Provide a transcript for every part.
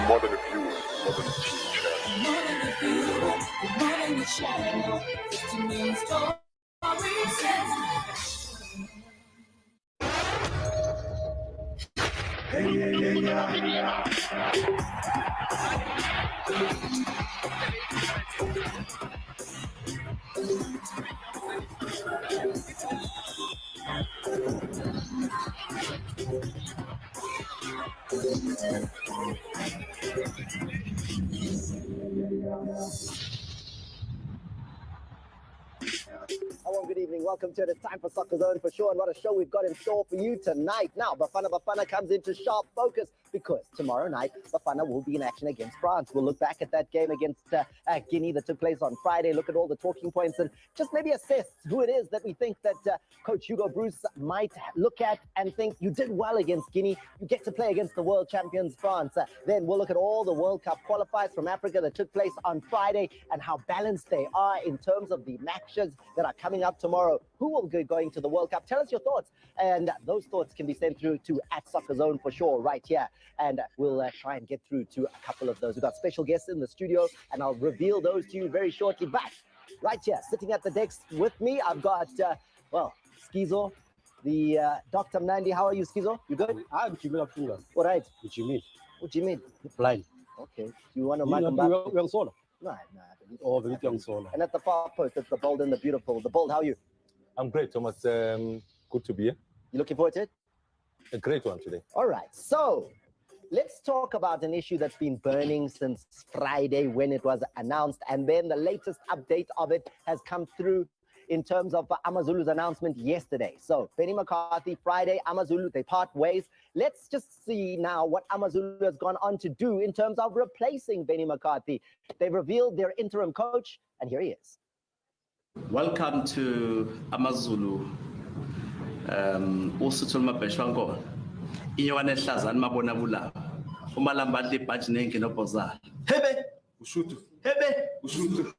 more than a viewer, more than a team chat. More than a viewer, more than a channel. 50 million stories. Hello, good evening. Welcome to it. It's time for Soccer Zone for sure. And what a show we've got in store for you tonight. Now, Bafana Bafana comes into sharp focus because tomorrow night, Bafana will be in action against France. We'll look back at that game against Guinea that took place on Friday, look at all the talking points, and just maybe assess who it is that we think that Coach Hugo Bruce might look at and think you did well against Guinea. You get to play against the world champions, France. Then we'll look at all the World Cup qualifiers from Africa that took place on Friday and how balanced they are in terms of the matches that are coming up tomorrow. Who will be going to the World Cup? Tell us your thoughts. And those thoughts can be sent through to @SoccerZone for sure right here. And we'll try and get through to a couple of those. We've got special guests in the studio, and I'll reveal those to you very shortly. But right here, sitting at the desk with me, I've got, Skizo, the Dr. Mnandi. How are you, Skizo? You good? I'm Jimmy. All right. What you mean? What do you mean? Blind. Okay. You want to young solar. No. Oh, very young solar. And at the far post, it's the bold and the beautiful. The bold, how are you? I'm great, Thomas. Good to be here. You looking forward to it? A great one today. All right. So let's talk about an issue that's been burning since Friday when it was announced. And then the latest update of it has come through in terms of Amazulu's announcement yesterday. So Benny McCarthy, Friday, Amazulu, they part ways. Let's just see now what Amazulu has gone on to do in terms of replacing Benny McCarthy. They've revealed their interim coach, and here he is. Welcome to Amazulu. Usuthu mabheshwango. Inywane hlazana mabona bula. Umalamba libhaji nengi nobozala. Hebe usuthu. Hebe usuthu.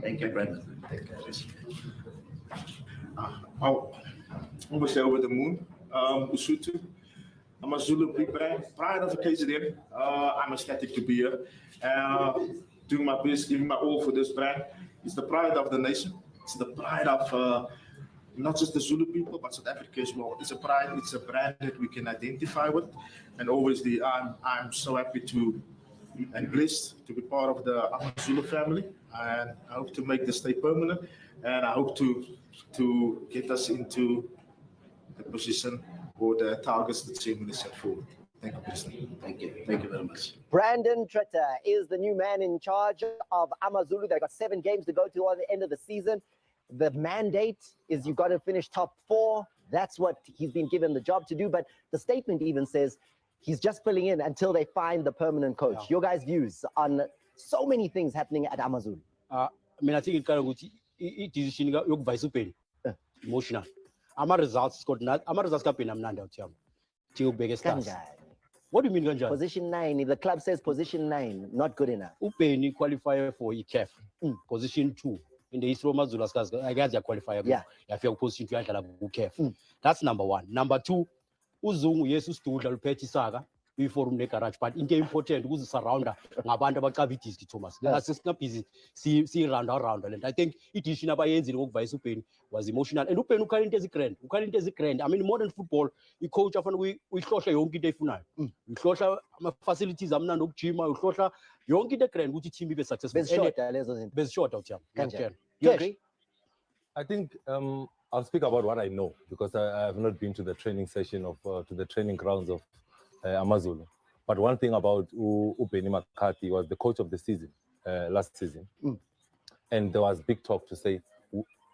Thank you, brother. Thank you. I'm over the moon. Usuthu. I'm a Zulu big pride of occasion. I'm ecstatic to be here. Doing my best, giving my all for this brand. It's the pride of the nation. It's the pride of not just the Zulu people, but South Africa as well. It's a pride. It's a brand that we can identify with. And obviously, I'm so happy to and blessed to be part of the Amazulu family. And I hope to make this stay permanent. And I hope to get us into the position or the targets that Simon has set forward. Thank you, President. Thank you. Thank you very much. Brandon Tretter is the new man in charge of Amazulu. They've got 7 games to go to at the end of the season. The mandate is you've got to finish top 4. That's what he's been given the job to do. But the statement even says he's just filling in until they find the permanent coach. Yeah. Your guys' views on so many things happening at Amazulu? I think it kind of decision yok vice upeni emotional. Results got not. Results got been amnanda utiyam. Tiyo biggest stars. What do you mean, Ganja? Position 9. If the club says position 9, not good enough. Upeni qualifier for ICAF. Position 2. In the history of Mazulu, I guess they qualifier. Yeah. If you're position 2, ICAF. That's number 1. Number 2, Uzungu yesu studla lupeti saga. Before we garage, but into important who's surrounder, Mabanda Bakavitis, Thomas. That's not busy. See round. And I think it is in a by the vice Upen was emotional. And Upen Ukarin is a grand. I mean, modern football, you coach often we close a young day for we close our facilities. I'm not gym, we close a young day grand, which team be successful. Best short out here. You agree? I think I'll speak about what I know because I have not been to the training session of to the training grounds of Amazulu. But one thing about Benny McCarthy was the coach of the season last season. And there was big talk to say,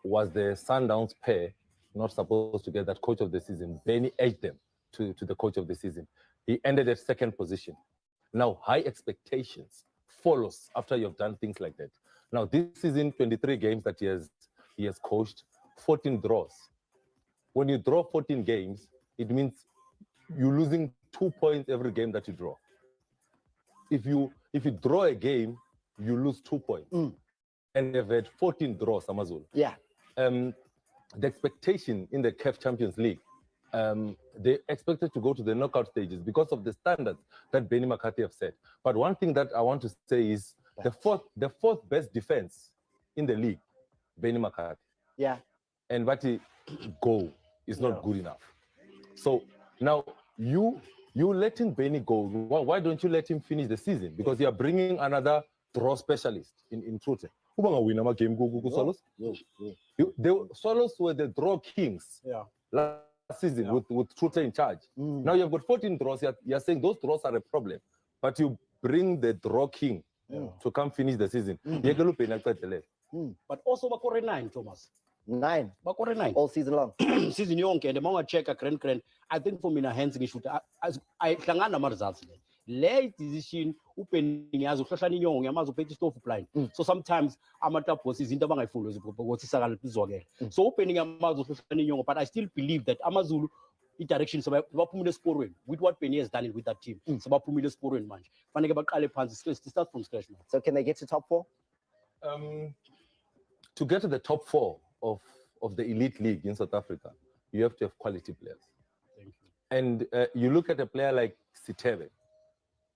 was the Sundowns pair not supposed to get that coach of the season? Benny edged them to the coach of the season. He ended at 2nd position. Now, high expectations follows after you've done things like that. Now, this season, 23 games that he has coached, 14 draws. When you draw 14 games, it means you're losing 2 points every game that you draw. If you draw a game, you lose 2 points. And they've had 14 draws, Amazulu. Yeah. The expectation in the CAF Champions League they expected to go to the knockout stages because of the standards that Benny McCarthy have set. But one thing that I want to say is the fourth best defense in the league, Benny McCarthy. Yeah. And Vati go is not good enough. So now you letting Benny go. Why don't you let him finish the season? Because you are bringing another draw specialist in Trute. Who gonna win a game? Swallows. The Swallows were the draw kings. Last season with Trute in charge. Now you've got 14 draws. You're saying those draws are a problem, but you bring the draw king to come finish the season. But also bakore 9, Thomas. 9. Bakore 9. All season long. Season yonke and the check a grand. I think for me na hands shoot. I hlangana ama results. Late decision opening yazo hlohlani nyonke yamazo phethe stove blind. So sometimes amatapos is into abangayifuni ukuthi sakala izwakela. So opening yamazo hlohlani nyonke, but I still believe that Amazulu direction baphumile esporweni with what Benny has done with that team. So baphumile esporweni manje. Fanele baqale phansi start from scratch man. So can they get to top 4? To get to the top 4 of the elite league in South Africa, you have to have quality players. Thank you. And you look at a player like Sitebe.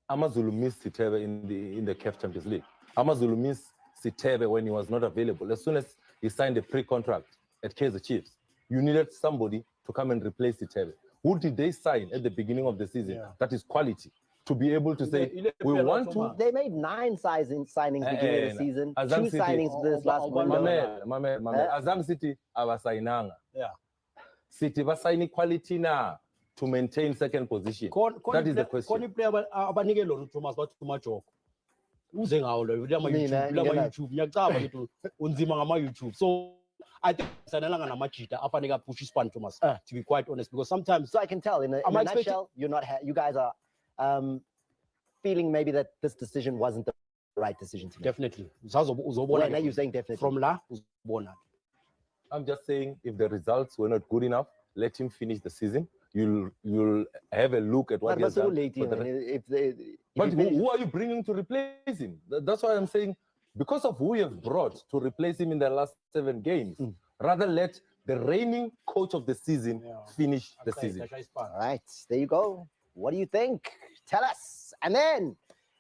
Amazulu missed Sitebe in the CAF Champions League. Amazulu missed Sitebe when he was not available. As soon as he signed a pre-contract at Kaizer Chiefs, you needed somebody to come and replace Sitebe. Who did they sign at the beginning of the season? That is quality. To be able to say, we want to... They made 9 signings beginning of the season. 2 signings this last window. Azam City, abasainanga. City basaini quality na to maintain second position. That is the question. Koni player abanike lo Thomas bathi majoko. Uze ngawo lo YouTube ngiyacaba ngithi unzima ngama YouTube. So I think sanelanga namajita afaneka push ispan Thomas to be quite honest, because sometimes so I can tell in a nutshell you guys are feeling maybe that this decision wasn't the right decision to make. Definitely. When are you saying definitely? From la uzobona. I'm just saying if the results were not good enough, let him finish the season. You'll have a look at what he has done. But who are you bringing to replace him? That's why I'm saying, because of who you have brought to replace him in the last 7 games, rather let the reigning coach of the season finish the season. All right, there you go. What do you think? Tell us. And then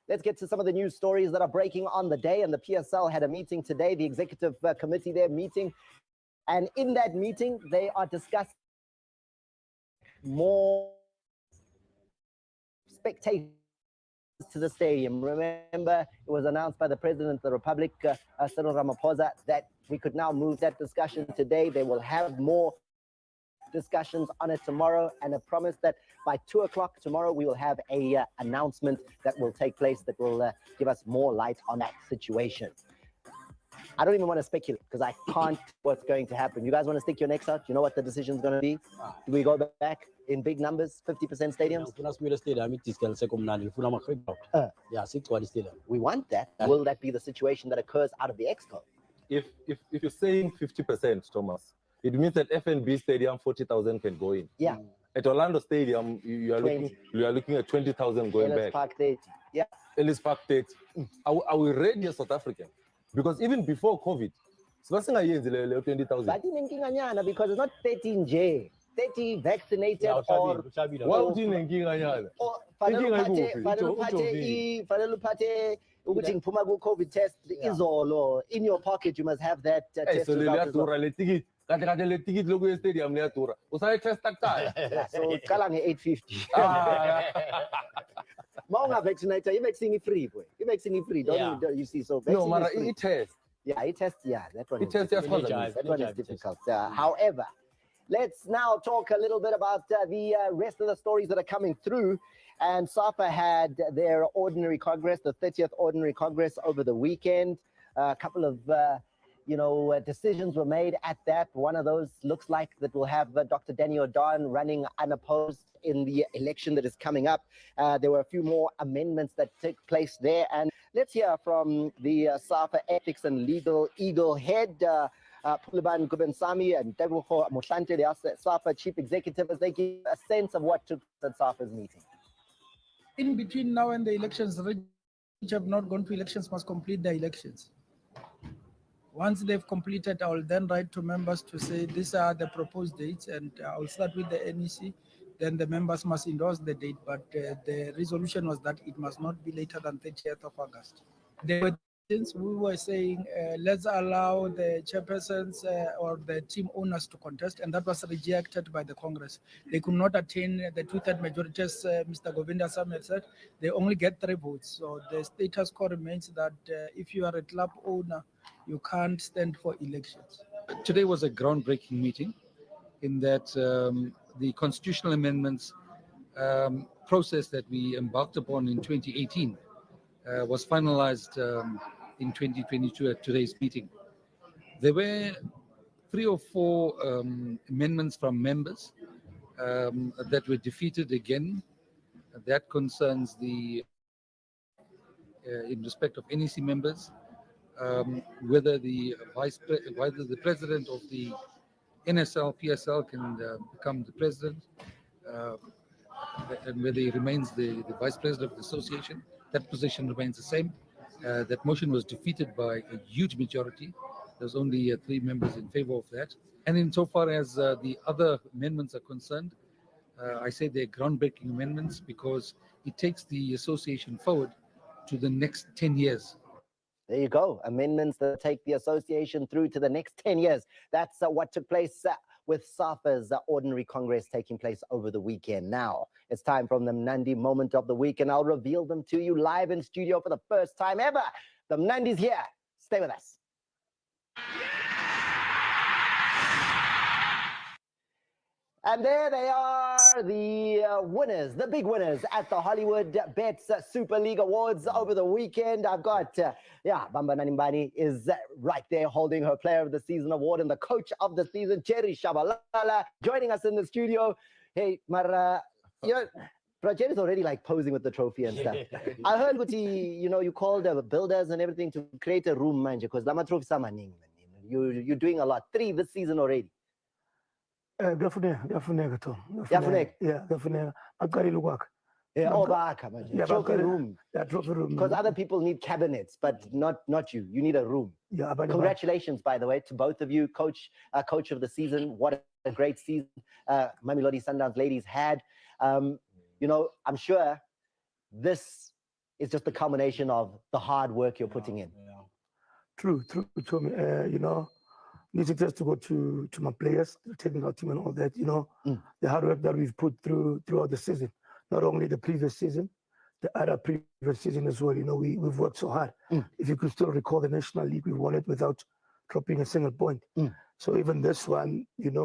let's get to some of the news stories that are breaking on the day. And the PSL had a meeting today, the executive committee there meeting. And in that meeting, they are discussing more spectators to the stadium. Remember, it was announced by the President of the Republic, Cyril Ramaphosa, that we could now move that discussion today. They will have more discussions on it tomorrow, and a promise that by 2 o'clock tomorrow we will have a announcement that will take place that will give us more light on that situation. I don't even want to speculate because I can't what's going to happen. You guys want to stick your necks out? You know what the decision is going to be? Do we go back in big numbers, 50% stadiums? We want that. Will that be the situation that occurs out of the Exco? If you're saying 50%, Thomas, it means that FNB Stadium 40,000 can go in. Yeah. At Orlando Stadium, you are looking at 20,000 going Ellis back. Park 30. Yeah. Ellis Park 30. Are we ready as South African? Because even before COVID, it's 20,000. Because it's not 13J, 30 vaccinated or what do you mean? COVID test is all, or in your pocket you must have that test. So result as well. So it's 850. Maunga vaccinator, you vaccine free, boy. You vaccine free, don't you see? So no, Mara, it tests. Yeah, it tests. Yeah, that one. It tests. That one is difficult. However, let's now talk a little bit about the rest of the stories that are coming through. And Safa had their ordinary congress, the 30th ordinary congress over the weekend. A couple of decisions were made at that. One of those looks like that will have Dr. Danny O'Don running unopposed in the election that is coming up. There were a few more amendments that took place there. And let's hear from the Safa Ethics and Legal Eagle head, Puliban Gubensami and Debucho Moshante, the Safa chief executive, as they give a sense of what took place at Safa's meeting. In between now and the elections, which have not gone to elections must complete the elections. Once they've completed, I will then write to members to say these are the proposed dates, and I will start with the NEC. Then the members must endorse the date, but the resolution was that it must not be later than 30th of August. Since we were saying, let's allow the chairpersons or the team owners to contest, and that was rejected by the Congress. They could not attain the 2/3 majority, as Mr. Govinda Samuel said. They only get 3 votes. So the status quo remains that if you are a club owner, you can't stand for elections. Today was a groundbreaking meeting in that the constitutional amendments process that we embarked upon in 2018 was finalized in 2022 at today's meeting. There were 3 or 4 amendments from members that were defeated again. That concerns the, in respect of NEC members, whether the president of the NSL, PSL can become the president, and whether he remains the vice president of the association. That position remains the same. That motion was defeated by a huge majority. There's only 3 members in favor of that. And insofar as the other amendments are concerned, I say they're groundbreaking amendments because it takes the association forward to the next 10 years. There you go. Amendments that take the association through to the next 10 years. That's what took place with Safa's ordinary congress taking place over the weekend. Now, it's time for the Mnandi moment of the week, and I'll reveal them to you live in studio for the first time ever. The Mnandi's here. Stay with us. And there they are, the winners, the big winners at the Hollywood Bets Super League Awards over the weekend. I've got, Bafana Bafana is right there holding her Player of the Season award, and the Coach of the Season, Jerry Shabalala, joining us in the studio. Hey, Mara, Jerry's already like posing with the trophy and stuff. I heard what you called the builders and everything to create a room, man, because Lama Trophy Samaning. You're doing a lot. 3 this season already. Definitely. Trophy room. Trophy room. Because other people need cabinets, but not you. You need a room. Yeah, congratulations, by the way, to both of you, coach of the season. What a great season Mamelodi Sundowns ladies had. I'm sure this is just the culmination of the hard work you're putting in. Yeah. True. Need just to go to my players, the technical team and all that, the hard work that we've put throughout the season, not only the previous season, the other previous season as well. We've worked so hard. If you could still recall the National League, we won it without dropping a single point. So even this one, we did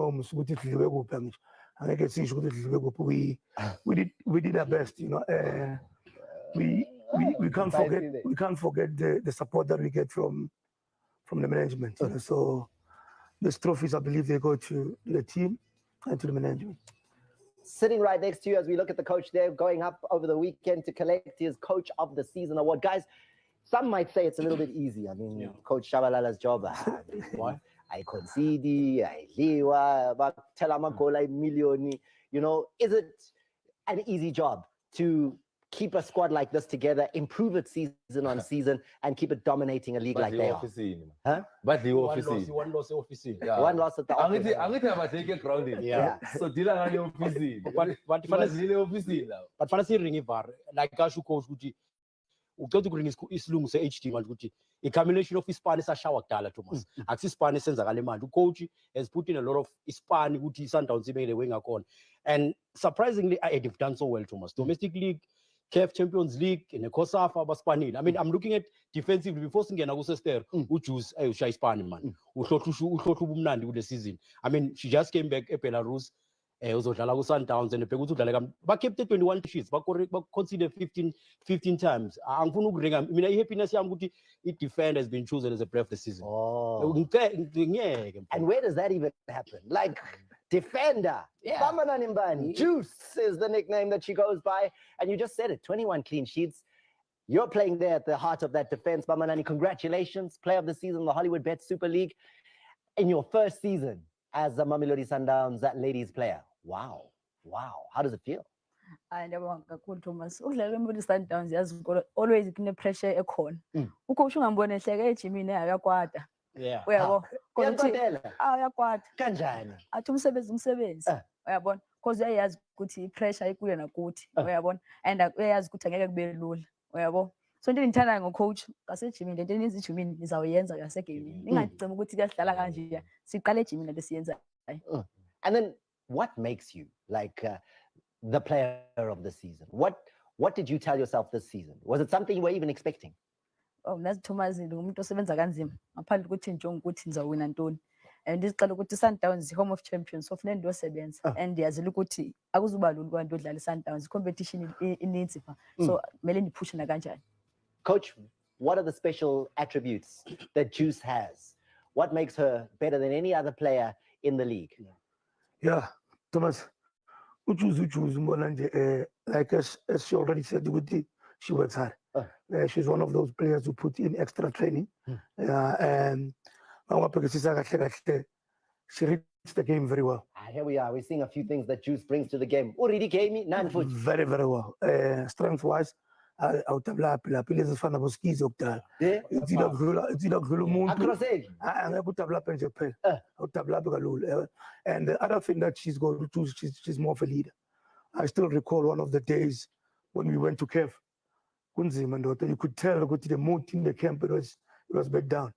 our best. We can't forget the support that we get from the management. So these trophies, I believe, they go to the team and to the management. Sitting right next to you as we look at the coach there, going up over the weekend to collect his Coach of the Season award. Guys, some might say it's a little bit easy. I mean, Coach Shabalala's job. Why? I concede, I liwa, but tell amagola million. Is it an easy job to keep a squad like this together, improve it season on season, and keep it dominating a league like they are? But the One loss office. One loss at the office. So but fancy ring ivar like kasho coach ukuthi uqeda ukuring isilungu se-HD manje ukuthi a combination of Spanish ashawa kudala Thomas akusi Spanish senzakala manje. Coach has put in a lot of Spanish ukuthi Sundowns ibeke le ngakhona, and surprisingly they've done so well, Thomas. Domestic league, CAF Champions League, and the Safa Baspanil. I mean, I'm looking at defensively before singena kusester ujuice ayusha Spanish man. Uhlothu bumnandi with the season. I mean, she just came back Belarus. Uzodlala ku Sundowns and bheka ukuthi udlala ba kept 21 sheets ba consider 15 times. Angifuna ukuringa mina ihappiness yami ukuthi i-defender has been chosen as a player of the season. And where does that even happen? Like defender. Bafana Bafana. Juice is the nickname that she goes by. And you just said it, 21 clean sheets. You're playing there at the heart of that defense. Bafana, congratulations. Player of the season, the Hollywood Bet Super League. In your first season as a Mamelodi Sundowns ladies player. Wow. How does it feel? I never cool Thomas. Sundowns always in the pressure ekhona. Ucoach ungambone hleke ejimini ayakwata. Yeah. uyabo Khona uthi, Uyakwatela? uyakwata Kanjani? athi umsebenzi uyabona because uyayazi ukuthi i-pressure ikuye nakuthi uyabona and uyayazi ukuthi angeke kube lula uyabo so into engiyithandayo ngocoach ngasejimini lento eniyenza ejimini nizawuyenza ngasegamini ningagcina ukuthi kuyasidlala kanje siqale ejimini lento siyenzayo. And then what makes you like the player of the season? What did you tell yourself this season? Was it something you were even expecting? Oh, nazi Thomas ngumuntu osebenza kanzima ngaphandle ukuthi nje ukuthi nizawina ntoni and isiqala ukuthi Sundowns home of champions so funeka ndiyosebenza and yazile ukuthi akuzuba lula kwanto odlala Sundowns competition ininzi pha so kumele ndiphushe na kanjani. Coach, what are the special attributes that Juice has? What makes her better than any other player in the league? Yeah, Thomas, ujuzi mbona nje like as she already said ukuthi she works hard. She's one of those players who put in extra training. And she reads the game very well. Here we are. We're seeing a few things that Juice brings to the game. Already gave me 9 foot. Very, very well. Strength-wise, awutabla phela ezifana boskizo kudala. Itsila kudlula umuntu. Akutabla nje kuphela. Awutabla kalula. And the other thing that she's got to do, she's more of a leader. I still recall one of the days when we went to Kev. Kunzima ndoda, you could tell the mood in the camp it was back down.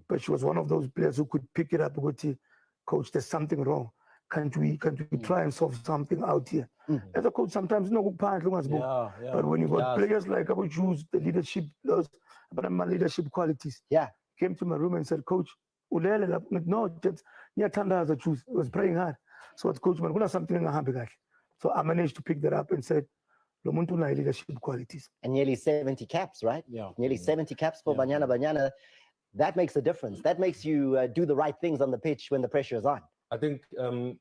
But she was one of those players who could pick it up. Coach, there's something wrong. Can't we try and solve something out here? As a coach, sometimes no but when you got players like Abu Juice, the leadership, those my leadership qualities. Came to my room and said, Coach, no, just Tanda as a Juice. I was praying hard. So at Coach, man, something so I managed to pick that up and said, leadership qualities. And nearly 70 caps, right? Yeah. Nearly 70 caps for Banyana. That makes a difference. That makes you do the right things on the pitch when the pressure is on. I think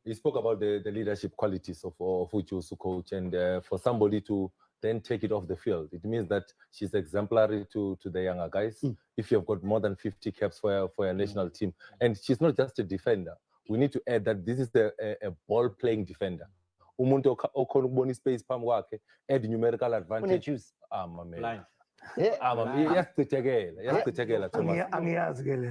you spoke about the leadership qualities of Uju's coach, and for somebody to then take it off the field, it means that she's exemplary to the younger guys. If you've got more than 50 caps for your national team, and she's not just a defender, we need to add that this is a ball-playing defender. Umuntu okhona ukubona space phambi kwakhe add numerical advantage. Line. Yasichithekela Thomas. Angiyazi ke le.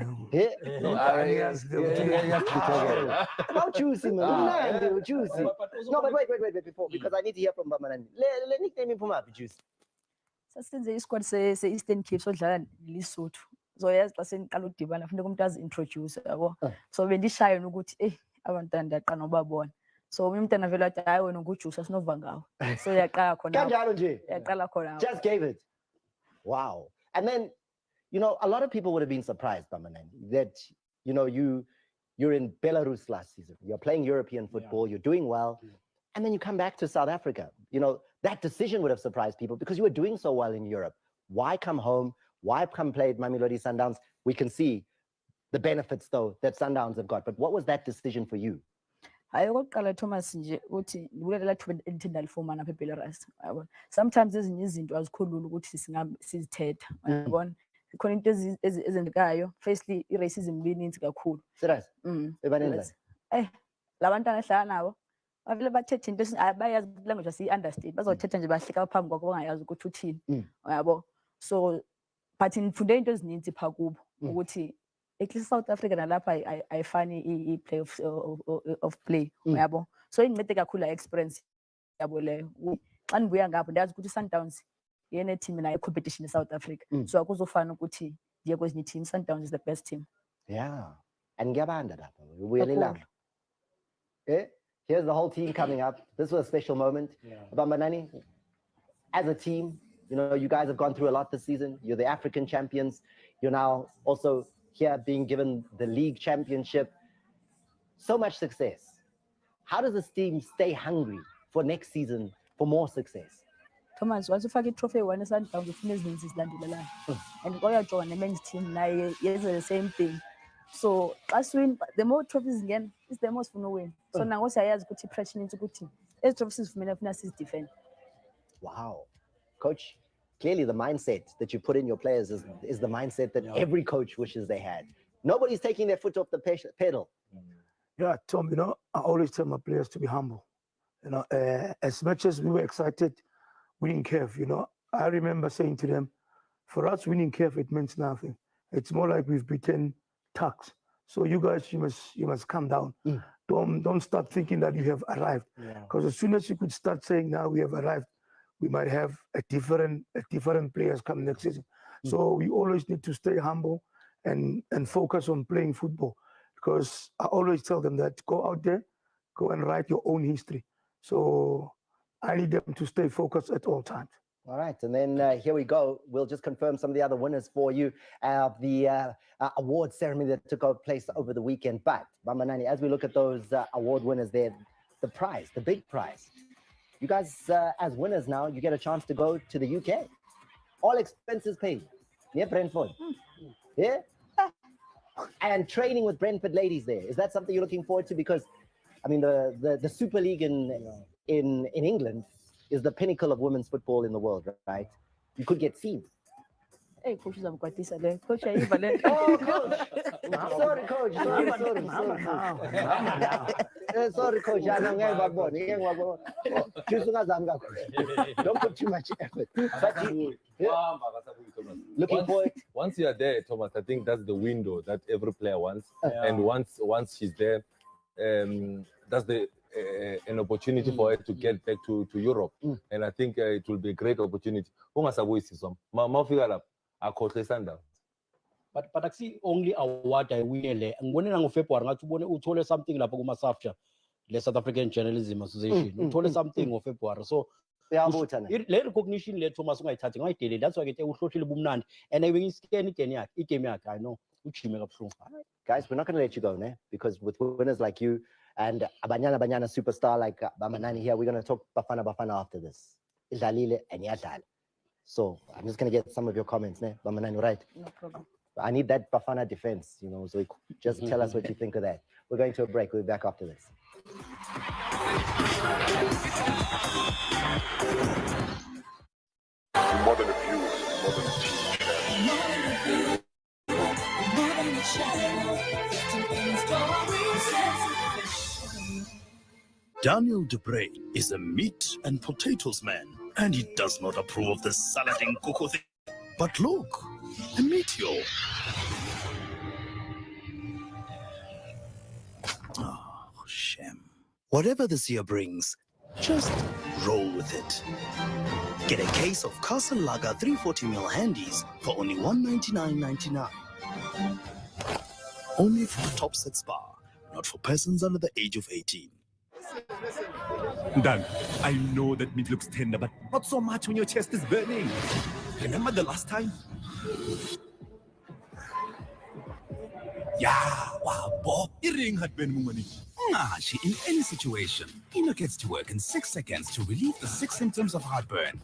About Juicy, man. Juicy. No, but wait before, because I need to hear from Bamanani. Let nickname him up, Juicy. Sasenze isquad se-Eastern Cape sodlala neLesotho. So yazi xa seniqala udibana funeka umuntu azi-introduce yabo. So bendishayo ukuthi abantwana ndiyaqala nobabona. So umntana vele wathi hayi wena nguJuice asinova ngawo. So yaqala khona. Kanjalo nje. Yaqala khona. Just gave it. Wow. And then, a lot of people would have been surprised, Bamanani, that, you're in Belarus last season. You're playing European football. You're doing well. And then you come back to South Africa. That decision would have surprised people because you were doing so well in Europe. Why come home? Why come play at Mamelodi Sundowns? We can see the benefits, though, that Sundowns have got. But what was that decision for you? Hayi okokuqala Thomas nje uthi ngikulela thuba elithinda lifumana apha eBelarus yabona sometimes ezinye izinto azikhulula ukuthi sizithetha yabona ikhona into ezenzekayo firstly i-racism lininzi kakhulu Serious? Ebanenza? Labantwana ehlala nabo bavele bathethe into abayazi language asiyi-understand bazothetha nje bahleka phambi kwakho bangayazi ukuthi uthini yabo so but nifunde into ezininzi phaa kubo ukuthi at least South Africa nalapha ayifani i-play of play yabo so incede kakhulu la experience yabo leyo xa ndibuya ngapho ndiyazi ukuthi Sundowns yena team nayo competition eSouth Africa so akuzofana ukuthi ndiye kwezinye team Sundowns is the best team. Yeah, and ngiyabanda lapha ubuyelelanga. Here's the whole team coming up. This was a special moment. Bamanani, as a team, you guys have gone through a lot this season. You're the African champions. You're now also here being given the league championship. So much success. How does this team stay hungry for next season for more success? Thomas, once you forget trophy one Sundowns ufuna ezininzi zilandelelana and koyajonga ne-men's team naye yenza the same thing so xa win the more trophies again is the most funa win so nango siyayazi ukuthi pressure into ukuthi ezi trophies funa sizidefend. Wow. Coach, clearly the mindset that you put in your players is the mindset that every coach wishes they had. Nobody's taking their foot off the pedal. Yeah, Tom, I always tell my players to be humble. As much as we were excited winning CAF, I remember saying to them, for us winning CAF, it means nothing. It's more like we've beaten tucks. So you guys, you must calm down. Don't start thinking that you have arrived. Because as soon as you could start saying now we have arrived, we might have a different players come next season. So we always need to stay humble and focus on playing football. Because I always tell them that go out there, go and write your own history. So I need them to stay focused at all times. All right, and then here we go. We'll just confirm some of the other winners for you. The award ceremony that took place over the weekend. But, Bamanani, as we look at those award winners there, the prize, the big prize. You guys, as winners now, you get a chance to go to the UK. All expenses paid. Near Brentford. Yeah? And training with Brentford ladies there. Is that something you're looking forward to? Because, I mean, the Super League in England is the pinnacle of women's football in the world, right? You could get seen. Hey, coach, I'm quite this. Coach, are you valid? Oh, coach. Sorry, coach. Sorry. Sorry, coach. Don't put too much effort. But looking forward. Once you are there, Thomas, I think that's the window that every player wants. And once she's there, that's an opportunity for her to get back to Europe. And I think it will be a great opportunity. But I see only award I win le. Ngibone na ngoFebruary ngathi ubone uthole something lapho kuma SAFA, le South African Journalism Association. Uthole something ngoFebruary. So le recognition le Thomas ungayithathi ngayidele. That's why ke uhlohlile bumnandi. And I will scan igame yakhe. I know. Guys, we're not going to let you go, ne? Because with winners like you and Banyana superstar like Bamanani here, we're going to talk Bafana Bafana after this. Idlalile and Yadal. So I'm just going to get some of your comments, ne? Bamanani, right? No problem. I need that Bafana defense, so just tell us what you think of that. We're going to a break. We'll be back after this. More than a view, more than a team. Daniel Debray is a meat and potatoes man, and he does not approve of the salad and cocoa thing. But look, a meteor. Oh, shame. Whatever this year brings, just roll with it. Get a case of Castle Lager 340ml handies for only $199.99. Only for the top set spa, not for persons under the age of 18. Dan, I know that meat looks tender, but not so much when your chest is burning. Remember the last time? Yeah, wow, Bob. Iring had been money. In any situation, Eno gets to work in 6 seconds to relieve the 6 symptoms of heartburn.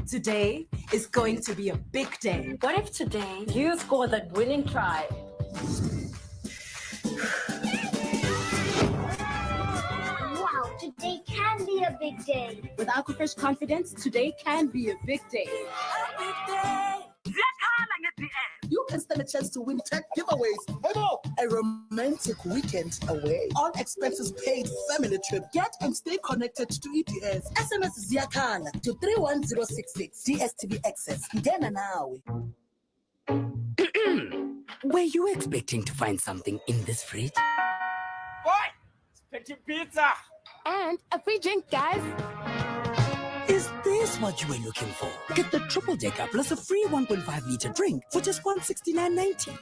Today is going to be a big day. What if today you score that winning try? Wow, today can be a big day. With Aquafresh confidence, today can be a big day. A big day. You can stand a chance to win 10 giveaways. A romantic weekend away. All expenses paid family trip. Get and stay connected to EPS. SMS Ziakala to 31066. DSTV access. Ngena nawe. Were you expecting to find something in this fridge? Boy, expecting pizza. And a free drink, guys. Is this what you were looking for? Get the triple decker plus a free 1.5 liter drink for just $169.90.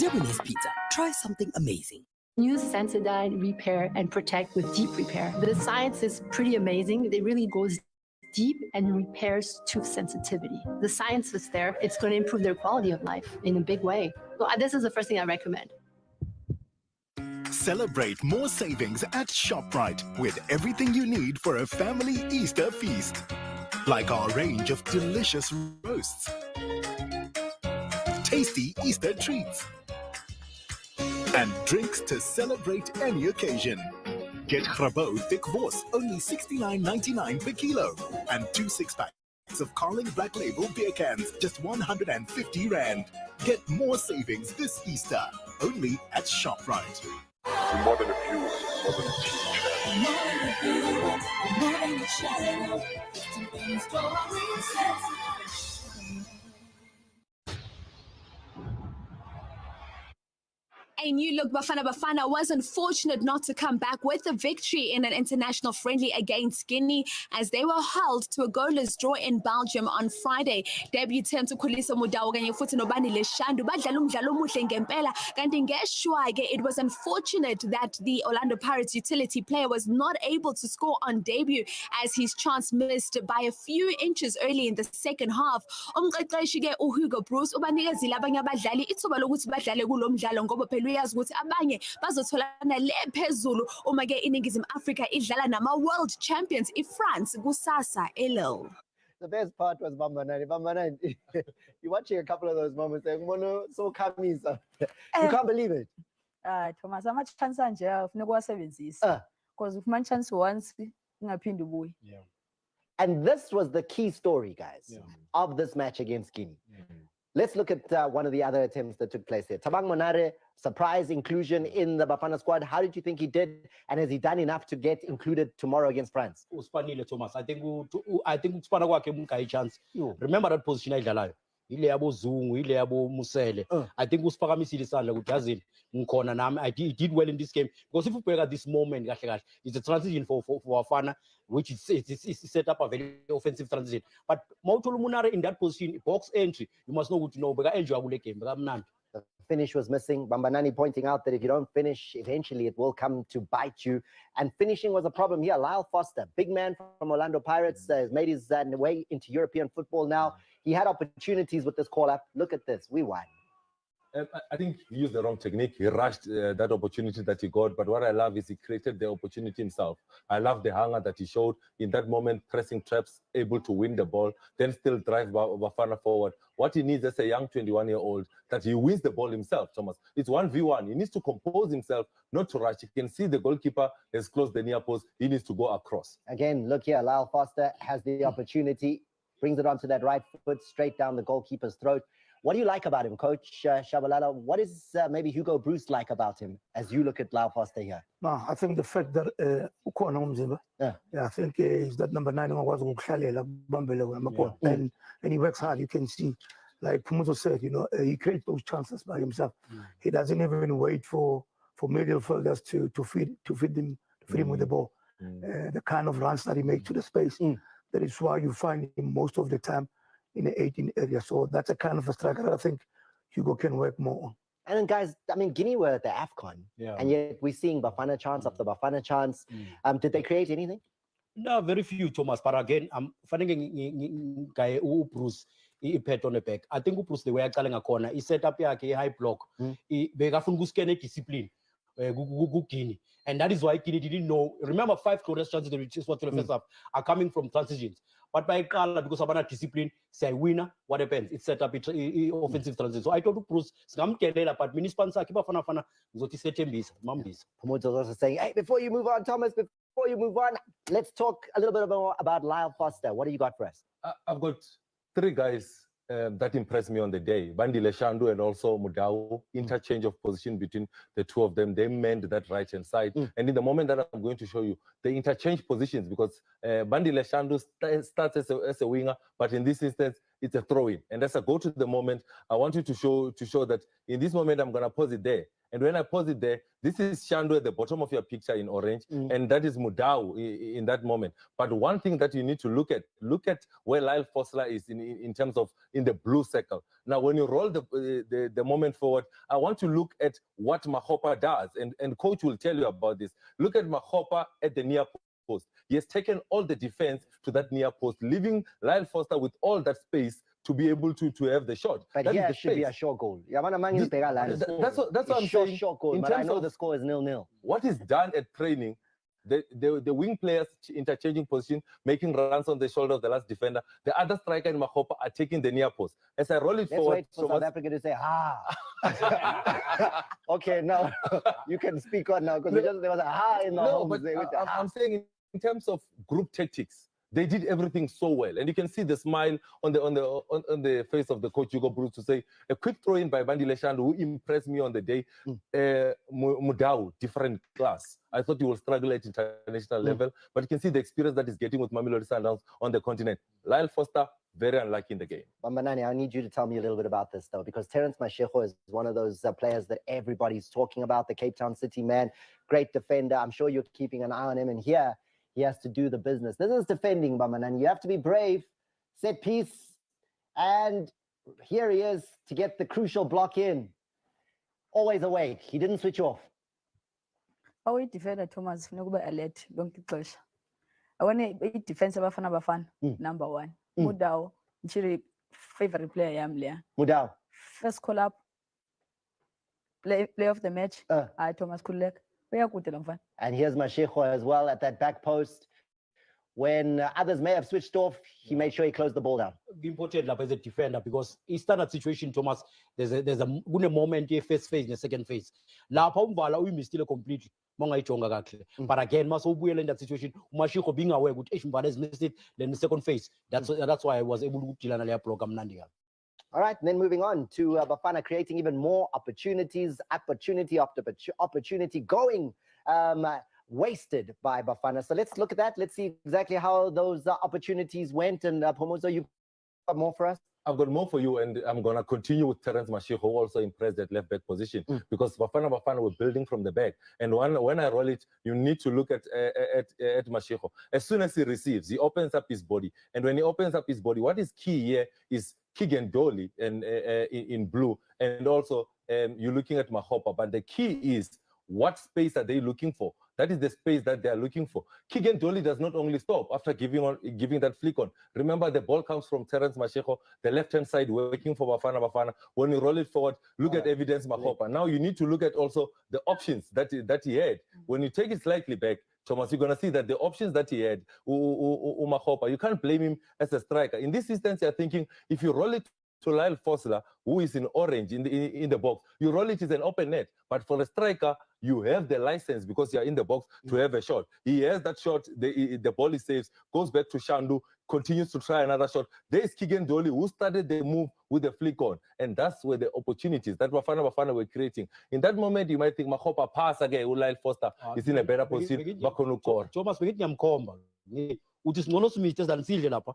Debonairs Pizza. Try something amazing. Use Sensodyne Repair and Protect with Deep Repair. The science is pretty amazing. It really goes deep and repairs tooth sensitivity. The science is there. It's going to improve their quality of life in a big way. So this is the first thing I recommend. Celebrate more savings at ShopRite with everything you need for a family Easter feast. Like our range of delicious roasts, tasty Easter treats. And drinks to celebrate any occasion. Get Grabo Thick Vos, only $69.99 per kilo. And 2 6-packs of Carling Black Label beer cans, just 150 Rand. Get more savings this Easter, only at ShopRite. More than a view, more than a A new look Bafana Bafana was unfortunate not to come back with a victory in an international friendly against Guinea as they were held to a goalless draw in Belgium on Friday. Debutant uKhulisa Mudau kanye futhi noBanile Shandu badlala umdlalo omuhle ngempela kanti ngeshwa ke it was unfortunate that the Orlando Pirates utility player was not able to score on debut as his chance missed by a few inches early in the second half. Umqeqeshi ke uHugo Bruce ubanikezile abanye abadlali ithuba lokuthi badlale kulo mdlalo ngoba phela uyazi ukuthi abanye bazotholana le phezulu uma ke iningizimu Africa idlala nama world champions iFrance kusasa eLille. The best part was Bambanani. You're watching a couple of those moments like mono so Kamisa. You can't believe it. Thomas ama-chance anje ufuna ukuwasebenzisa because ufumana chance once ungaphindi ubuye. And this was the key story, guys, of this match against Guinea. Let's look at one of the other attempts that took place here. Tabang Monare, surprise inclusion in the Bafana squad. How did you think he did? And has he done enough to get included tomorrow against France? Uspanile Thomas. I think uspana kwakhe umka chance. Remember that position ayidlalayo. Ile yabo Zungu, ile yabo Musele. I think usiphakamisile isandla ukuthi yazini ngikhona nami. He did well in this game because if you look at this moment kahle kahle, it's a transition for Bafana, which is set up a very offensive transition. But Mautolo Munare in that position, box entry, you must know what you know. Bega enjoy kule game. The finish was missing. Bambanani pointing out that if you don't finish, eventually it will come to bite you. And finishing was a problem here. Lyle Foster, big man from Orlando Pirates, has made his way into European football now. He had opportunities with this call-up. Look at this. We won. I think he used the wrong technique. He rushed that opportunity that he got. But what I love is he created the opportunity himself. I love the hunger that he showed in that moment, pressing traps, able to win the ball, then still drive Bafana forward. What he needs as a young 21-year-old, that he wins the ball himself, Thomas. It's 1v1. He needs to compose himself, not to rush. You can see the goalkeeper has closed the near post. He needs to go across. Again, look here. Lyle Foster has the opportunity, brings it onto that right foot, straight down the goalkeeper's throat. What do you like about him, Coach Shabalala? What is maybe Hugo Bruce like about him as you look at Lyle Foster here? No, I think the fact that I think he's that number 9 and he works hard. You can see, like Pumuzo said, you know, he creates those chances by himself. He doesn't even wait for midfielders to feed him with the ball. The kind of runs that he makes to the space. That is why you find him most of the time in the 18 area. So that's a kind of a striker that I think Hugo can work more on. And then, guys, I mean, Guinea were at the AFCON, and yet we're seeing Bafana chance after Bafana chance. Did they create anything? No, very few, Thomas. But again, I'm finding guy Bruce. He pat on the back. I think Bruce the way I calling a corner. He set up a high block. He begafun discipline. Guinea. And that is why Guinea didn't know. Remember, 5 closest chances which is what the first half are coming from transitions. But by Kala, because of discipline, say winner, what happens? It's set up offensive transition. So I told Bruce, Scam Kelela, but Minispansa, Kibafana, Zotisetembis, Mambis. Pomo's also saying, hey, before you move on, Thomas, before you move on, let's talk a little bit more about Lyle Foster. What do you got for us? I've got 3 guys that impressed me on the day. Bandile Shandu and also Mudau, interchange of position between the two of them. They manned that right-hand side. And in the moment that I'm going to show you, they interchange positions because Bandile Shandu starts as a winger, but in this instance, it's a throw-in. And as I go to the moment, I want you to show that in this moment, I'm going to pause it there. And when I pause it there, this is Shandu at the bottom of your picture in orange, and that is Mudau in that moment. But one thing that you need to look at where Lyle Foster is in terms of in the blue circle. Now, when you roll the moment forward, I want to look at what Mahopa does, and coach will tell you about this. Look at Mahopa at the near post. He has taken all the defense to that near post, leaving Lyle Foster with all that space to be able to have the shot. But that here should be a short goal. That's what I'm saying. Short goal, but I know the score is 0-0. What is done at training the wing players interchanging position, making runs on the shoulder of the last defender. The other striker in Mahopa are taking the near post. As I roll it Let's forward, wait for South Africa to say, Okay, now you can speak on now, because there was a in the no, homes but there with the I'm saying in terms of group tactics, they did everything so well, and you can see the smile on the face of the coach Hugo Bruce to say a quick throw in by Bandi Leshando, who impressed me on the day. Mudau, different class. I thought he will struggle at international level, but you can see the experience that he's getting with Mamelodi Sundowns on the continent. Lyle Foster, very unlucky in the game. Manani, I need you to tell me a little bit about this, though, because Terence Mashego is one of those players that everybody's talking about, the Cape Town City man, great defender. I'm sure you're keeping an eye on him, and here he has to do the business. This is defending, Manani. You have to be brave, set piece, and here he is to get the crucial block in. Always awake. He didn't switch off. Oh, defender Thomas, funeka alert lonke ixesha. Awone i-defense Bafana Bafana number 1. Mudau, nchiri favorite player yam leya. Mudau. First call up. Play of the match. Thomas Kulek. And here's Mashego as well at that back post. When others may have switched off, he made sure he closed the ball down. Important as a defender, because in standard situation, Thomas, there's a moment here, first phase, the second phase. La Pomvala, we missed it completely. But again, in that situation, Mashego being aware with Ishmbala has missed it, then the second phase. That's why I was able to kill an program Nandia. All right, and then moving on to Bafana creating even more opportunity after opportunity going wasted by Bafana. So let's look at that. Let's see exactly how those opportunities went. And Pomozo, you've got more for us? I've got more for you, and I'm going to continue with Terence Mashego, who also impressed at left back position, because Bafana were building from the back. And when I roll it, you need to look at Mashego. As soon as he receives, he opens up his body. And when he opens up his body, what is key here is Keegan Dolly in blue, and also you're looking at Mahopa. But the key is, what space are they looking for? That is the space that they are looking for. Keegan Dolly does not only stop after giving that flick on. Remember, the ball comes from Terence Mashego, the left-hand side working for Bafana. When you roll it forward, look at evidence Mahopa. Now you need to look at also the options that he had. When you take it slightly back, Thomas, you're going to see that the options that he had, Mahopa, you can't blame him as a striker. In this instance, you're thinking, if you roll it to Lyle Foster, who is in orange in the box, you roll it as an open net. But for a striker, you have the license, because you're in the box, to have a shot. He has that shot, the ball is saves, goes back to Shandu, continues to try another shot. There's Keegan Dolly, who started the move with the flick on. And that's where the opportunities that Bafana were creating. In that moment, you might think, Mahopa pass again, Lyle Foster is in a better position. Thomas, we get Nyamkomba. Which is no smith than Silja Lapa.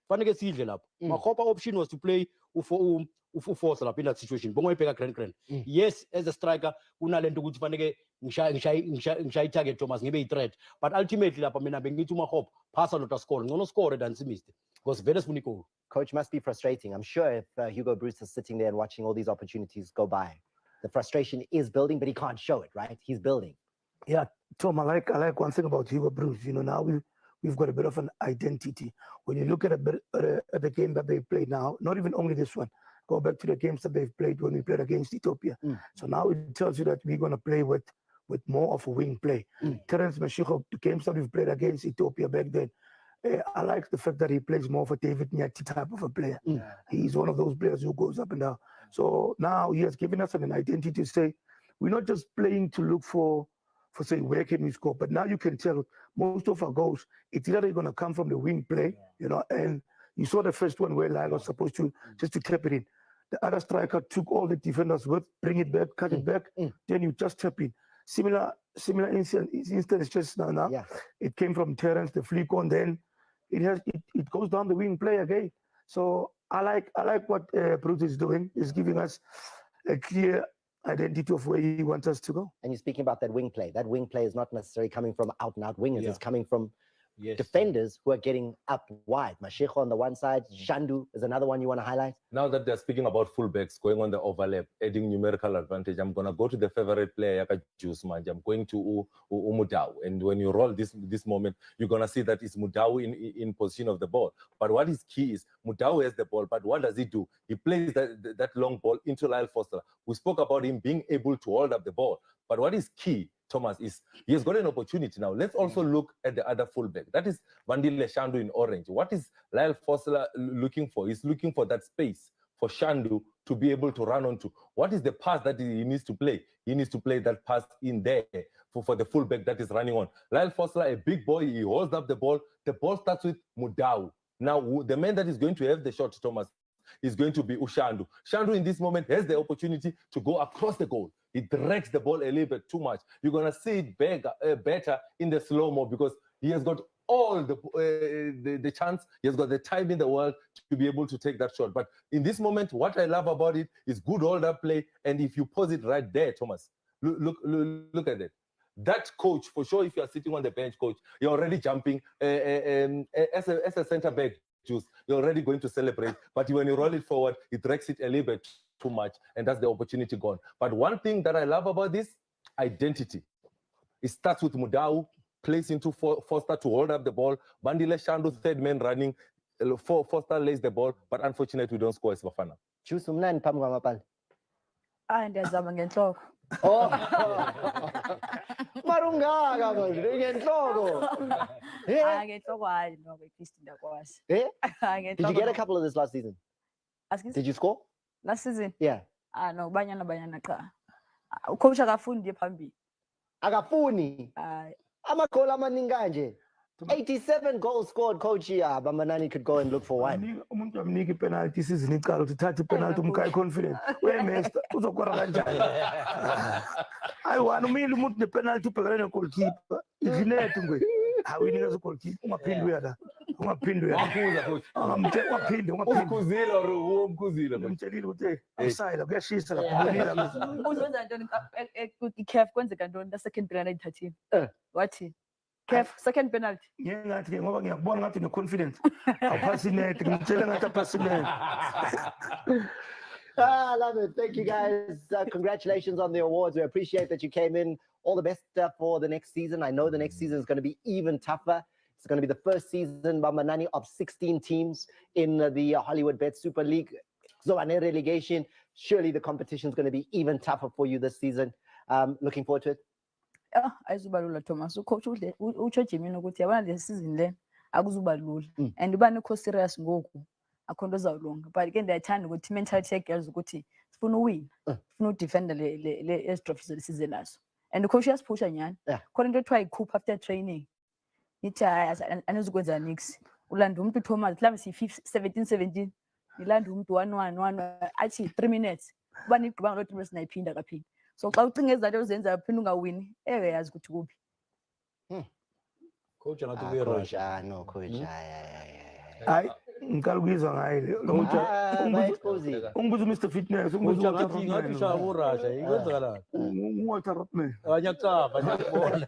Fanake Silja Lapa. Mahopa option was to play force in that situation. Yes, as a striker, unalento ukuthi faneke ngishaye target Thomas ngibe i-threat, but ultimately lapha mina bengithi Mahopa pass a lot of score ngono score than Simiste, because very sifuna igol. Coach, must be frustrating. I'm sure if Hugo Bruce is sitting there and watching all these opportunities go by, the frustration is building, but he can't show it, right? He's building. Yeah, Tom, I like one thing about Hugo Bruce. You know, now we've got a bit of an identity. When you look at the game that they play now, not even only this one, go back to the games that they've played when we played against Ethiopia. So now it tells you that we're going to play with more of a wing play. Terence Mashego, the games that we've played against Ethiopia back then, I like the fact that he plays more of a David Nyati type of a player. He's one of those players who goes up and down. So now he has given us an identity to say, we're not just playing to look for say, where can we score? But now you can tell most of our goals, it's either going to come from the wing play, you know, and you saw the first one where Lyle was supposed to just to tap it in. The other striker took all the defenders with, bring it back, cut it back, then you just tap in. Similar instance just now. It came from Terence, the flick on, then it goes down the wing play again. So I like what Bruce is doing. He's giving us a clear identity of where he wants us to go. And you're speaking about that wing play. That wing play is not necessarily coming from out-and-out wingers. It's coming from defenders who are getting up wide. Mashego on the one side, Shandu is another one you want to highlight? Now that they're speaking about fullbacks going on the overlap, adding numerical advantage, I'm going to go to the favorite player, Yaka Juice Manja. I'm going to Mudau. And when you roll this moment, you're going to see that it's Mudau in position of the ball. But what is key is Mudau has the ball, but what does he do? He plays that long ball into Lyle Foster. We spoke about him being able to hold up the ball. But what is key Thomas, is he has got an opportunity now. Let's also look at the other fullback. That is Vandile Shandu in orange. What is Lyle Fossler looking for? He's looking for that space for Shandu to be able to run onto. What is the pass that he needs to play? He needs to play that pass in there for the fullback that is running on. Lyle Fossler, a big boy, he holds up the ball. The ball starts with Mudau. Now, the man that is going to have the shot, Thomas, is going to be Ushandu. Shandu in this moment has the opportunity to go across the goal. He drags the ball a little bit too much. You're going to see it better in the slow-mo because he has got all the chance, he has got the time in the world to be able to take that shot. But in this moment, what I love about it is good hold-up play. And if you pause it right there, Thomas, look at it. That coach, for sure, if you are sitting on the bench, coach, you're already jumping. As a center-back, you're already going to celebrate. But when you roll it forward, it drags it a little bit too much, and that's the opportunity gone. But one thing that I love about this, identity. It starts with Mudau, plays into Foster to hold up the ball. Bandile Shandu, third man running. Foster lays the ball, but unfortunately, we don't score as Bafana. Choose umnani phambi kwamapali. Ndiyazama ngentloko. Oh. Marungaka manje ngenhloko. Ngenhloko hayi no at ndiyakwazi. Did you get a couple of this last season? Did you score? Last season? Yeah. No, banyana cha. Ucoach akafundi phambili. Akafuni. Amagoli amaningi kanje. 87 goals scored, coach. Yeah, but Manani could go and look for one. Umuntu amnika ipenalty season iqala uthi thatha ipenalty umkhaya confident. Master uzokora kanjani? Ayiwani umile umuntu nepenalty ubhekane negoalkeeper. Ivinethe ngwe. Hawinika zo goalkeeper ungaphindi uyala. Ungaphindi uyala. Ungaphindi. Umkhuzile or umkhuzile. Ngimtshelile ukuthi awusayila kuyashisa lapha. Uzenza ntoni iCAF kwenzeka ntoni the second penalty ayithathile? Wathi CAF second penalty. Ngathi ngoba ngiyakubona ngathi ne-confidence. Awuphasi net, ngitshela ngathi aphasi net. I love it. Thank you, guys. Congratulations on the awards. We appreciate that you came in. All the best for the next season. I know the next season is going to be even tougher. It's going to be the first season by Manani of 16 teams in the Hollywood Bet Super League. So, an relegation. Surely the competition is going to be even tougher for you this season. Looking forward to it. Ayizubalula Thomas. Coach utsho Jimmy ukuthi yabona le season le akuzubalula. And ubani kho serious ngoku. Akhonto zawulunga. But again ndiyathanda ukuthi mentality girls ukuthi sifuna uwin. Sifuna udefend le trophies le season lazo. And coach uyasipusha nyani. Khona into ethiwa ikhupha after training. Ithi anizukwenza nix. Ulanda umuntu Thomas mhlawumbe si 17 ilanda umuntu 1 athi 3 minutes. Ubani igqibanga lo 3 minutes nayiphinda kaphinda. So xa ucinga izinto ozenza phinda ungawini yazi ukuthi kuphi. Coach anathi kuye Russia. No coach. Hayi ngicela ukuyizwa ngaye lo muntu. Ungibuza Mr Fitness, ungibuza ngathi ushaya ku Russia. Ikwenzakalani? Walter Rotman. Abanyacaba nyakubona.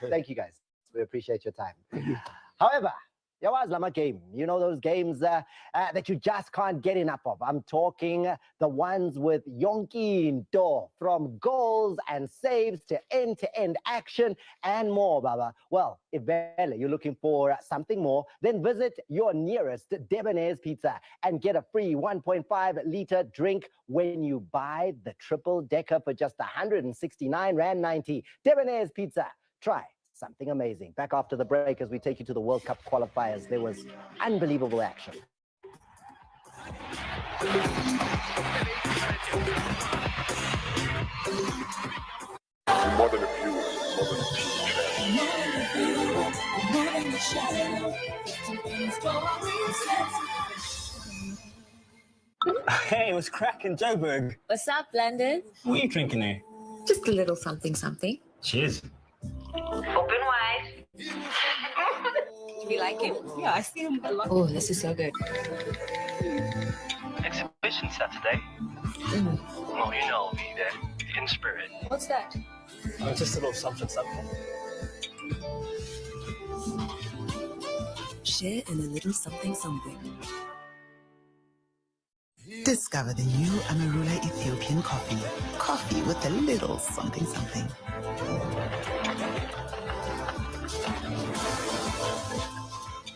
Thank you guys. We appreciate your time. However, Yawazi Lama game. You know those games that you just can't get enough of. I'm talking the ones with Yonki Door, from goals and saves to end-to-end action and more, Baba. Well, if you're looking for something more, then visit your nearest Debonair's Pizza and get a free 1.5-liter drink when you buy the triple decker for just 169 Rand 90. Debonair's Pizza. Try something amazing. Back after the break as we take you to the World Cup qualifiers. There was unbelievable action. More than a view, more than a Hey, what's cracking, Joburg? What's up, London? What are you drinking there? Just a little something. Cheers. Open wide. Do you like it? Yeah, I see him a lot. Oh, this is so good. Exhibition Saturday. Well, you know I'll be there in spirit. What's that? Just a little something. Share in a little something. Discover the new Amarula Ethiopian coffee. Coffee with a little something.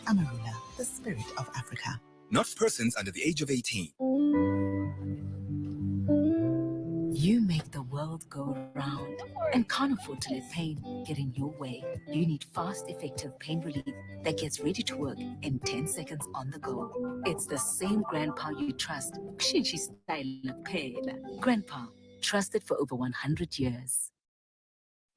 Amarula, the spirit of Africa. Not for persons under the age of 18. You make the world go round and can't afford to let pain get in your way. You need fast, effective pain relief that gets ready to work in 10 seconds on the go. It's the same grandpa you trust. Kushintsha style phela. Grandpa, trusted for over 100 years.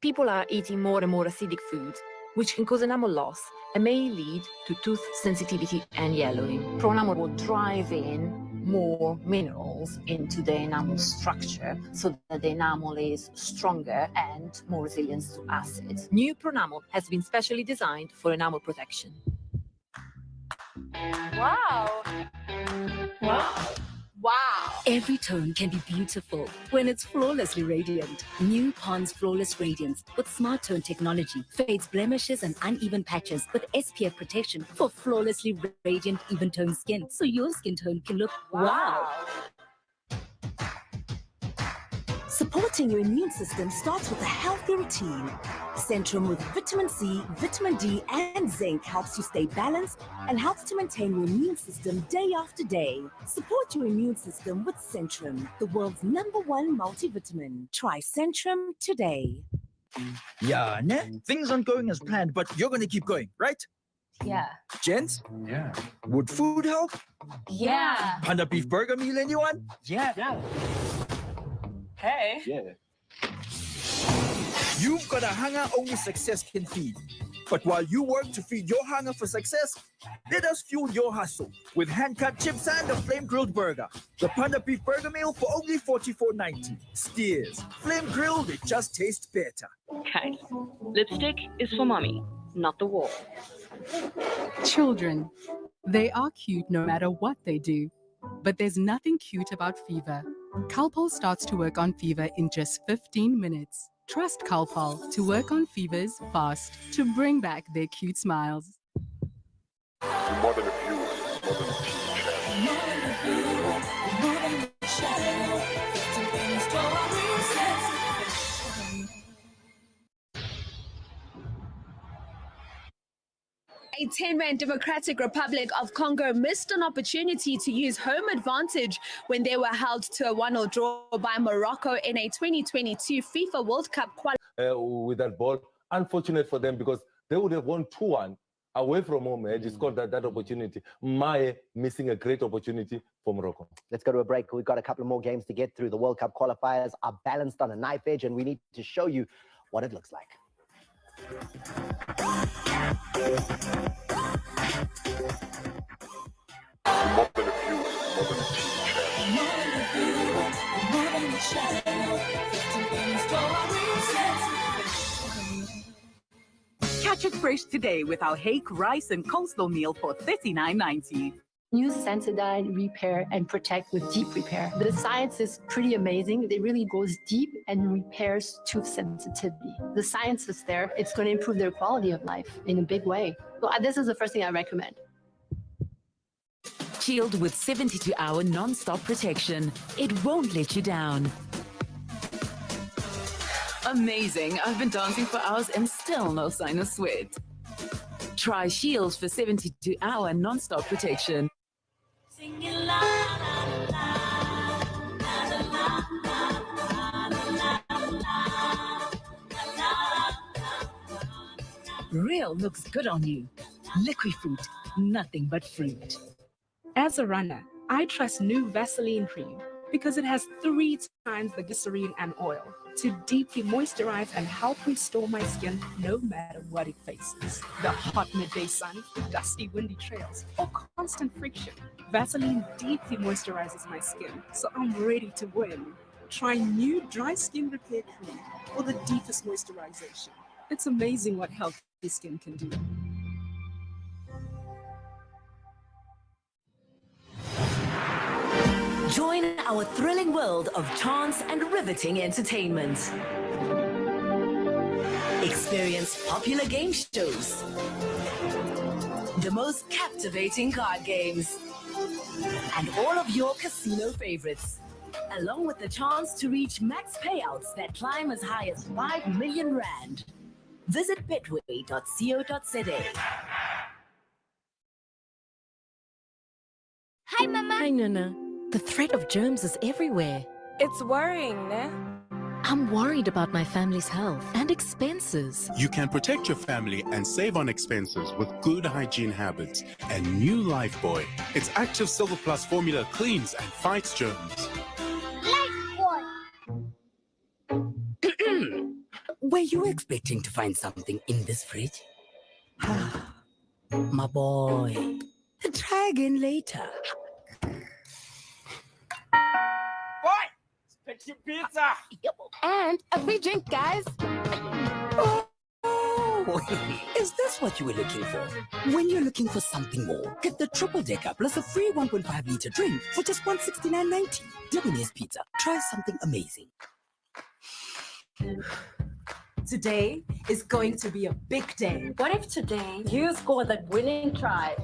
People are eating more and more acidic foods, which can cause enamel loss and may lead to tooth sensitivity and yellowing. Pro-enamel will drive in more minerals into the enamel structure so that the enamel is stronger and more resilient to acid. New Pro-enamel has been specially designed for enamel protection. Wow. Wow. Wow. Every tone can be beautiful when it's flawlessly radiant. New Pond's Flawless Radiance with smart tone technology fades blemishes and uneven patches with SPF protection for flawlessly radiant even tone skin, so your skin tone can look wow. Supporting your immune system starts with a healthy routine. Centrum with vitamin C, vitamin D, and zinc helps you stay balanced and helps to maintain your immune system day after day. Support your immune system with Centrum, the world's #1 multivitamin. Try Centrum today. Yeah, ne? Things aren't going as planned, but you're going to keep going, right? Yeah. Gents? Yeah. Would food help? Yeah. Panda beef burger meal, anyone? Yeah. Hey. Yeah. You've got a hunger only success can feed. But while you work to feed your hunger for success, let us fuel your hustle with hand-cut chips and a flame-grilled burger. The Panda Beef Burger Meal for only $44.90. Steers. Flame-grilled, it just tastes better. Okay. Lipstick is for mommy, not the wall. Children, they are cute no matter what they do. But there's nothing cute about fever. Calpol starts to work on fever in just 15 minutes. Trust Calpol to work on fevers fast to bring back their cute smiles. More than a view, more than a A 10-man Democratic Republic of Congo missed an opportunity to use home advantage when they were held to a 1-0 draw by Morocco in a 2022 FIFA World Cup with that ball. Unfortunate for them because they would have won 2-1 away from home. They scored that opportunity. Mae missing a great opportunity for Morocco. Let's go to a break. We've got a couple more games to get through. The World Cup qualifiers are balanced on a knife edge, and we need to show you what it looks like. More than a view, more than a Catch it fresh today with our hake, rice, and coleslaw meal for $39.90. Use Sensodyne Repair and Protect with Deep Repair. The science is pretty amazing. It really goes deep and repairs tooth sensitivity. The science is there. It's going to improve their quality of life in a big way. So this is the first thing I recommend. Shield with 72-hour non-stop protection. It won't let you down. Amazing. I've been dancing for hours and still no sign of sweat. Try Shield for 72-hour non-stop protection. Real looks good on you. Liquid fruit, nothing but fruit. As a runner, I trust new Vaseline cream because it has 3 times the glycerine and oil to deeply moisturize and help restore my skin no matter what it faces. The hot midday sun, dusty windy trails, or constant friction. Vaseline deeply moisturizes my skin, so I'm ready to win. Try new dry skin repair cream for the deepest moisturization. It's amazing what healthy skin can do. Join our thrilling world of chance and riveting entertainment. Experience popular game shows, the most captivating card games, and all of your casino favorites, along with the chance to reach max payouts that climb as high as 5 million rand. Visit betway.co.za. Hi, Mama. Hi, Nana. The threat of germs is everywhere. It's worrying, ne? I'm worried about my family's health and expenses. You can protect your family and save on expenses with good hygiene habits and new Lifebuoy. Its active Silver Plus formula cleans and fights germs. Were you expecting to find something in this fridge? My boy. Try again later. Special pizza! And a free drink, guys! Oh, is this what you were looking for? When you're looking for something more, get the triple decker plus a free 1.5 liter drink for just $169.90. Debonair's Pizza. Try something amazing. Today is going to be a big day. What if today you score that winning try?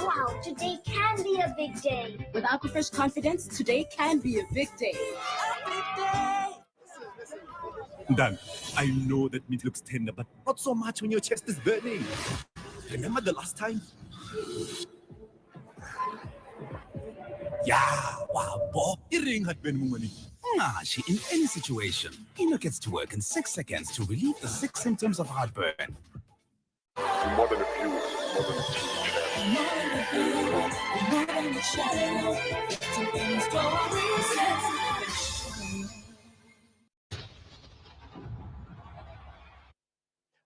Wow, today can be a big day. With Aquafresh confidence, today can be a big day. Dan, I know that meat looks tender, but not so much when your chest is burning. Remember the last time? Yeah, wow, Bob, ring had been money. She in any situation. Eno gets to work in 6 seconds to relieve the 6 symptoms of heartburn. More than a few, more than a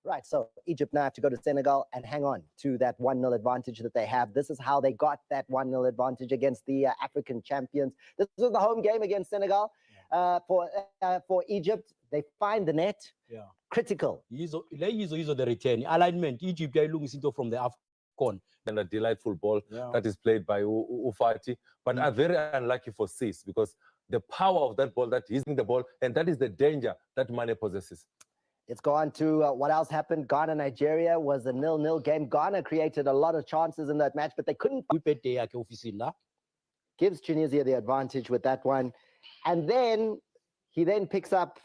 Right, so Egypt now have to go to Senegal and hang on to that 1-0 advantage that they have. This is how they got that 1-0 advantage against the African champions. This was the home game against Senegal. For Egypt, they find the net. Yeah. Critical. The return alignment. Egypt into from the AFCON. And a delightful ball that is played by Ufati, but are very unlucky for Sis because the power of that ball, that he's in the ball, and that is the danger that Mane possesses. It's gone to what else happened. Ghana, Nigeria was a 0-0 game. Ghana created a lot of chances in that match, but they couldn't. Gives Tunisia the advantage with that one. And then he then picks up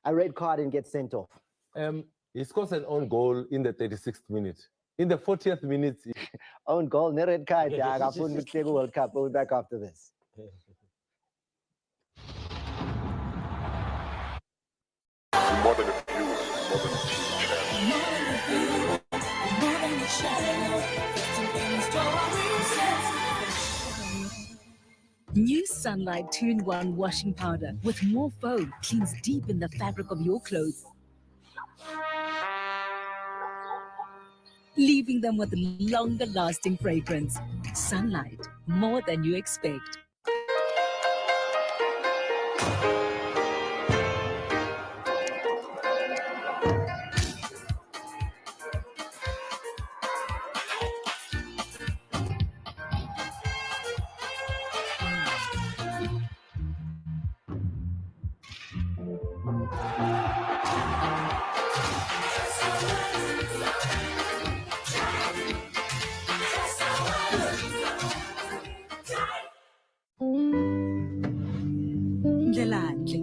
a red card and gets sent off. He scores an own goal in the 36th minute. In the 40th minute. Own goal, no red card. World Cup. We'll be back after this. more than a few, more than New Sunlight 2-in-1 washing powder with more foam cleans deep in the fabric of your clothes, leaving them with longer lasting fragrance. Sunlight, more than you expect.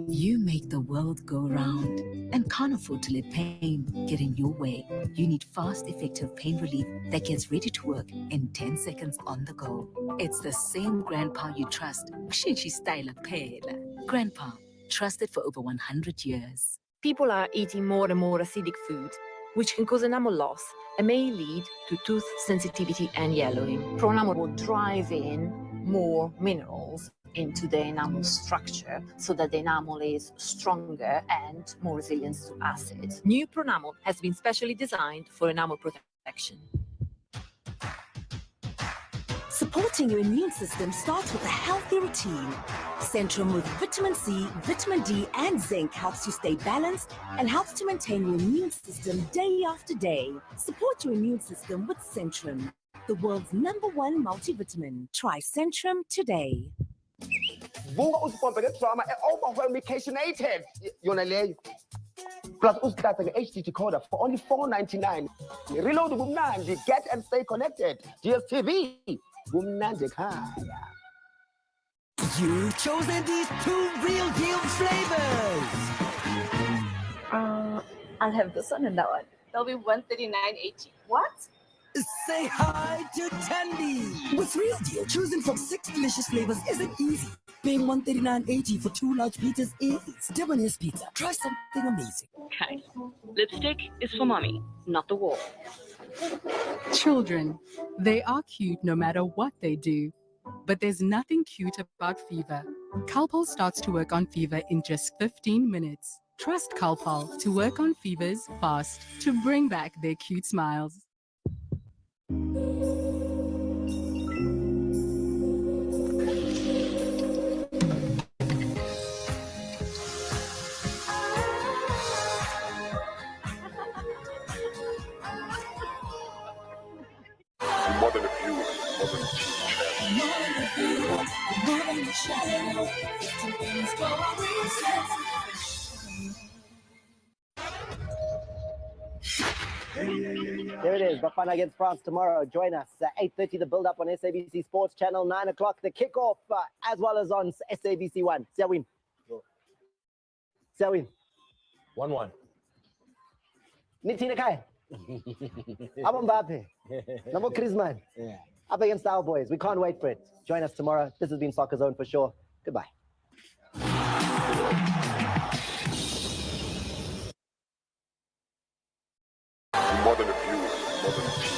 You make the world go round and can't afford to let pain get in your way. You need fast, effective pain relief that gets ready to work in 10 seconds on the go. It's the same Grandpa you trust. Kushinchi style phela. Grandpa, trusted for over 100 years. People are eating more and more acidic foods, which can cause enamel loss and may lead to tooth sensitivity and yellowing. Pro-enamel will drive in more minerals into the enamel structure so that the enamel is stronger and more resilient to acid. New Pro-enamel has been specially designed for enamel protection. Supporting your immune system starts with a healthy routine. Centrum with vitamin C, vitamin D, and zinc helps you stay balanced and helps to maintain your immune system day after day. Support your immune system with Centrum, the world's #1 multivitamin. Try Centrum today. Vuka uzipompe ngedrama e-overwhelmicationated yona leyo plus uzithathe nge-HD decoder for only $4.99. Reload kumnandi, get and stay connected. DSTV kumnandi ekhaya. You've chosen these 2 real deal flavors. I'll have this one and that one. That'll be $139.80. What? Say hi to Tandy. With Real Deal, choosing from 6 delicious flavors isn't easy. Paying $139.80 for 2 large pizzas is Debonair's Pizza. Try something amazing. Okay. Lipstick is for mommy, not the wall. Children, they are cute no matter what they do. But there's nothing cute about fever. Calpol starts to work on fever in just 15 minutes. Trust Calpol to work on fevers fast to bring back their cute smiles. More than a view, more than a There it is, Bafana against France tomorrow. Join us at 8:30, the build-up on SABC Sports Channel, 9 o'clock, the kickoff, as well as on SABC 1. Siawin. 1-1. Nitina Kai. Abo Mbappe. Namo Griezmann. Up against our boys. We can't wait for it. Join us tomorrow. This has been Soccer Zone for sure. Goodbye. more than a view, more than a